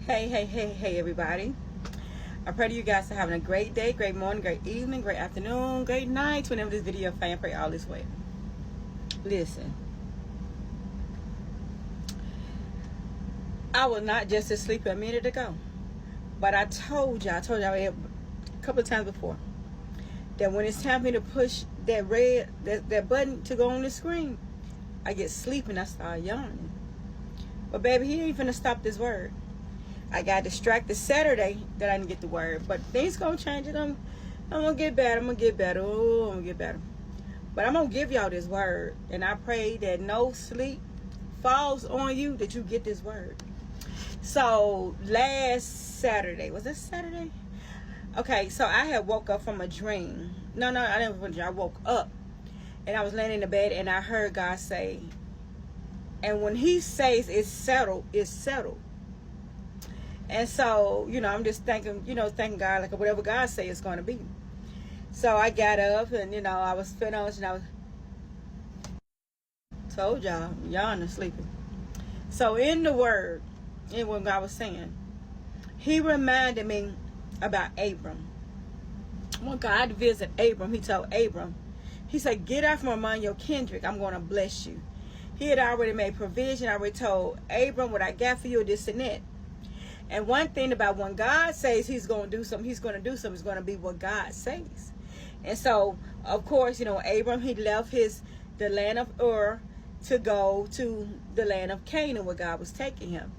Hey, everybody. I pray to you guys are having a great day, great morning, great evening, great afternoon, great night. Whenever this video fan, pray all this way. Listen, I was not just asleep a minute ago, but I told y'all a couple of times before that when it's time for me to push that button to go on the screen, I get sleepy and I start yawning. But baby, he ain't finna stop this word. I got distracted Saturday that I didn't get the word, but things gonna change it. I'm gonna get better. I'm gonna get better. Oh, I'm gonna get better. But I'm gonna give y'all this word, and I pray that no sleep falls on you, that you get this word. So last Saturday, was it Saturday? Okay, so I had woke up from a dream. No, I didn't. I woke up, and I was laying in the bed, and I heard God say, and when He says it's settled, it's settled. And so, I'm just thanking God, like whatever God say it's going to be. So I got up and, I was finished and I was, told y'all are sleeping. So in the word, in what God was saying, He reminded me about Abram. When God visited Abram, He told Abram, He said, get out from among your kindred. I'm going to bless you. He had already made provision. I already told Abram what I got for you, this and that. And one thing about when God says He's going to do something, He's going to do something. It's going to be what God says. And so, of course, Abram, he left the land of Ur to go to the land of Canaan, where God was taking him.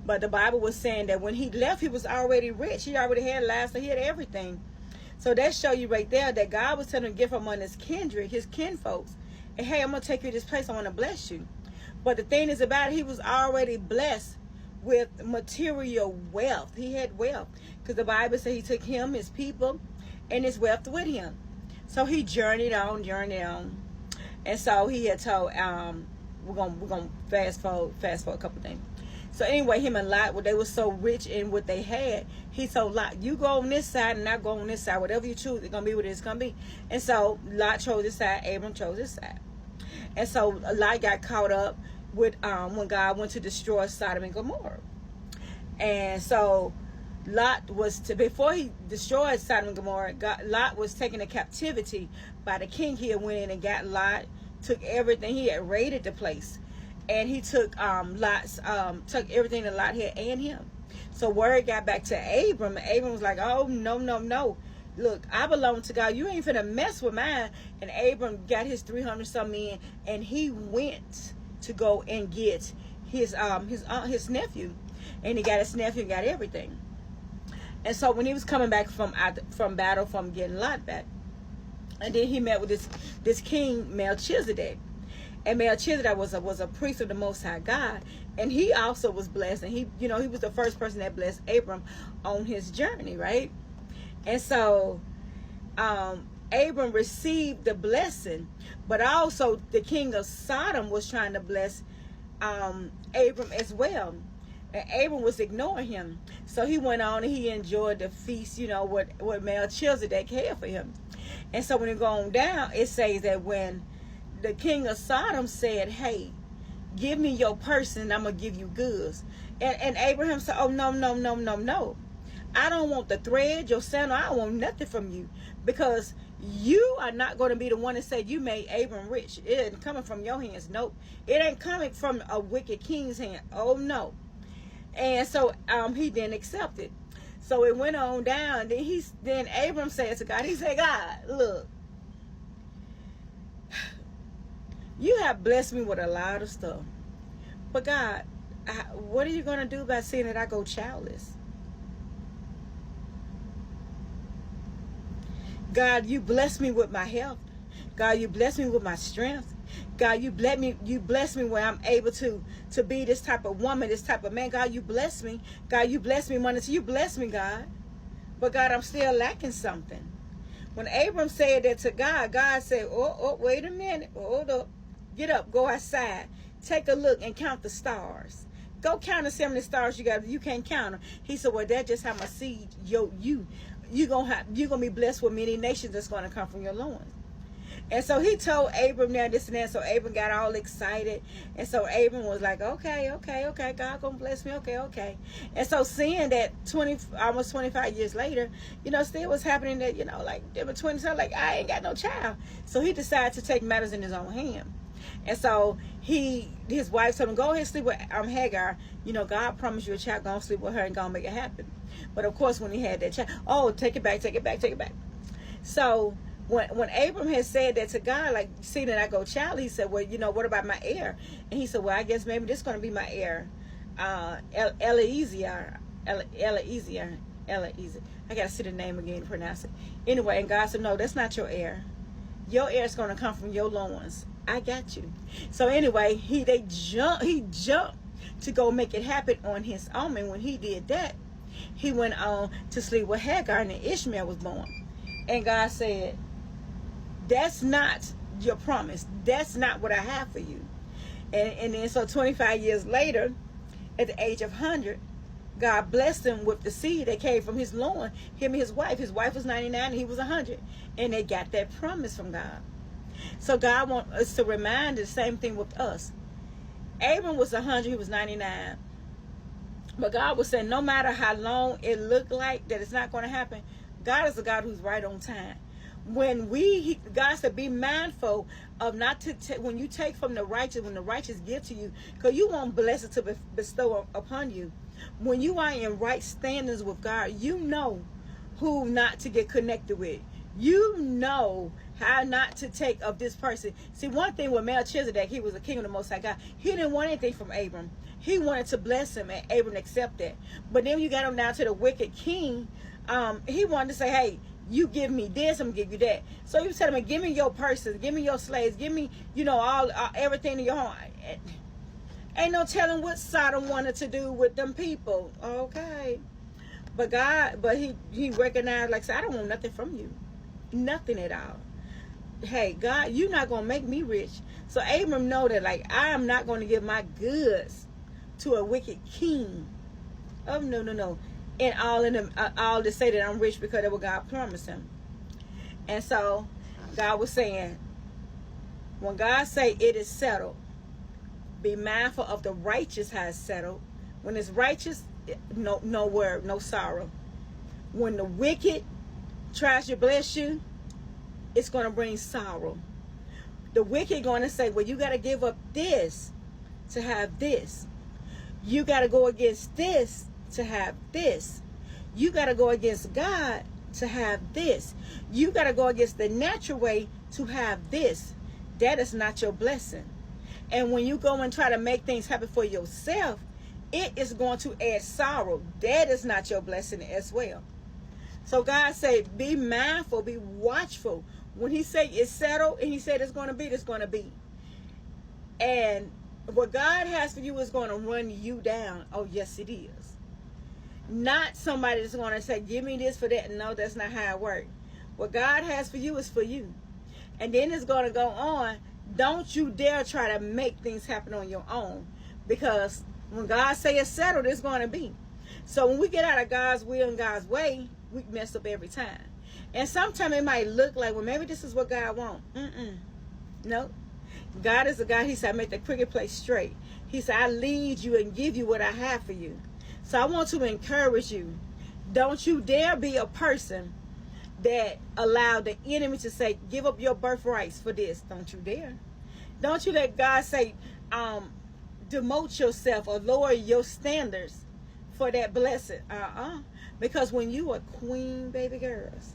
But the Bible was saying that when he left, he was already rich. He already had livestock. He had everything. So that show you right there that God was telling him to give him on his kindred, his kinfolks. And hey, I'm going to take you to this place. I want to bless you. But the thing is about it, he was already blessed with material wealth. He had wealth because the Bible said He took him, his people, and his wealth with him. So he journeyed on, and so he had told we're gonna fast forward a couple things. So anyway, him and Lot, they were so rich in what they had, he told Lot, you go on this side and I go on this side. Whatever you choose, it's gonna be what it's gonna be. And so Lot chose this side, Abram chose this side. And so Lot got caught up with when God went to destroy Sodom and Gomorrah. And so Lot was before he destroyed Sodom and Gomorrah, Lot was taken into captivity by the king. He had went in and got Lot, took everything. He had raided the place, and he took took everything that Lot had and him. So word got back to Abram, and Abram was like, oh, no. Look, I belong to God. You ain't finna mess with mine. And Abram got his 300 some men, and he went to go and get his nephew, and he got his nephew and got everything. And so when he was coming back from battle, from getting Lot back, and then he met with this king Melchizedek, and Melchizedek was a priest of the Most High God, and he also was blessed, and he was the first person that blessed Abram on his journey, right? And so Abram received the blessing, but also the king of Sodom was trying to bless Abram as well. And Abram was ignoring him. So he went on and he enjoyed the feast, what Melchizedek had for him. And so when it goes down, it says that when the king of Sodom said, hey, give me your person and I'm going to give you goods. And Abraham said, oh, no. I don't want the thread, your sandal. I don't want nothing from you, because you are not going to be the one that said you made Abram rich. It ain't coming from your hands. Nope. It ain't coming from a wicked king's hand. Oh, no. And so he didn't accept it. So it went on down. Then Abram said to God, he said, God, look, you have blessed me with a lot of stuff. But God, what are you going to do about seeing that I go childless? God, you bless me with my health. God, you bless me with my strength. God, you bless me where I'm able to be this type of woman, this type of man. God, you bless me. God, you bless me money. So you bless me, God. But God, I'm still lacking something. When Abram said that to God, God said, oh, wait a minute. Hold up. Get up. Go outside. Take a look and count the stars. Go count the 70 stars you got. You can't count them. He said, well, that's just how my seed, you're gonna be blessed with many nations that's going to come from your loins. And so he told Abram now this and that. So Abram got all excited. And so Abram was like, okay, God gonna bless me. Okay. And so seeing that almost 25 years later, still was happening that, like they were 20, so like, I ain't got no child. So he decided to take matters in his own hand. And so his wife told him, go ahead and sleep with Hagar. God promised you a child, go and sleep with her and go and make it happen. But of course, when he had that child, take it back. So when Abram had said that to God, like, see that I go child, he said, well, what about my heir? And he said, well, I guess maybe this is going to be my heir. Eliezer. I got to see the name again to pronounce it. Anyway, and God said, no, that's not your heir. Your heir is going to come from your loins. I got you. So anyway, he jumped to go make it happen on his own. And when he did that, he went on to sleep with Hagar, and Ishmael was born. And God said, that's not your promise. That's not what I have for you. And then so 25 years later, at the age of 100, God blessed him with the seed that came from his loin, him and his wife. His wife was 99 and he was 100. And they got that promise from God. So God wants us to remind the same thing with us. Abram was 100, he was 99. But God was saying, no matter how long it looked like that it's not going to happen, God is a God who's right on time. When God said, be mindful of not to when you take from the righteous, when the righteous give to you, because you want blessings to bestow upon you. When you are in right standings with God, you know who not to get connected with. You know how not to take of this person. See, one thing with Melchizedek, he was a king of the Most High God. He didn't want anything from Abram. He wanted to bless him, and Abram accepted that. But then you got him down to the wicked king. He wanted to say, hey, you give me this, I'm gonna give you that. So he was telling me, give me your persons, give me your slaves, give me, all everything in your home. Ain't no telling what Sodom wanted to do with them people. Okay. But he recognized, like I said, I don't want nothing from you. Nothing at all. Hey, God, you're not going to make me rich. So Abram know that, like, I am not going to give my goods to a wicked king. Oh, no. And all to say that I'm rich because of what God promised him. And so God was saying, when God say it is settled, be mindful of the righteous has settled. When it's righteous, no word, no sorrow. When the wicked tries to bless you, it's going to bring sorrow. The wicked going to say, well, you got to give up this to have this. You got to go against this to have this. You got to go against God to have this. You got to go against the natural way to have this. That is not your blessing. And when you go and try to make things happen for yourself, it is going to add sorrow. That is not your blessing as well. So God said, be mindful, be watchful. When he said it's settled and he said it's going to be, it's going to be. And what God has for you is going to run you down. Oh, yes, it is. Not somebody that's going to say, give me this for that. No, that's not how it works. What God has for you is for you. And then it's going to go on. Don't you dare try to make things happen on your own. Because when God say it's settled, it's going to be. So when we get out of God's will and God's way, we mess up every time. And sometimes it might look like, well, maybe this is what God wants. No. God is a God. He said, I make the crooked place straight. He said, I lead you and give you what I have for you. So I want to encourage you. Don't you dare be a person that allowed the enemy to say, give up your birthrights for this. Don't you dare. Don't you let God say, demote yourself or lower your standards for that blessing. Because when you are queen, baby girls,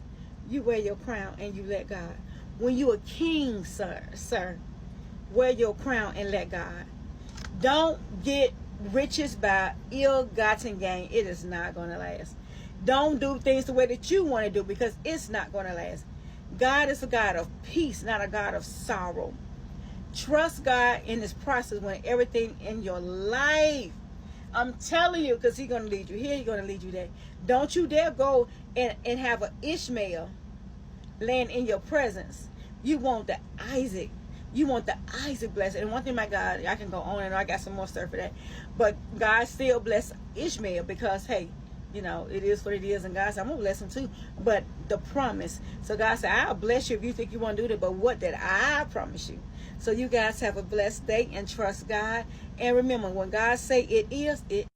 you wear your crown and you let God. When you a king, sir, wear your crown and let God. Don't get riches by ill-gotten gain. It is not going to last. Don't do things the way that you want to do, because it's not going to last. God is a God of peace, not a God of sorrow. Trust God in this process when everything in your life, I'm telling you, because he's going to lead you here, he's going to lead you there. Don't you dare go and have an Ishmael land in your presence. You want the Isaac. You want the Isaac blessing. And one thing, my God, I can go on and I got some more stuff for that. But God still blessed Ishmael because, hey, you know, it is what it is. And God said, I'm going to bless him too. But the promise. So God said, I'll bless you if you think you want to do that. But what did I promise you? So you guys have a blessed day and trust God. And remember, when God say it is, it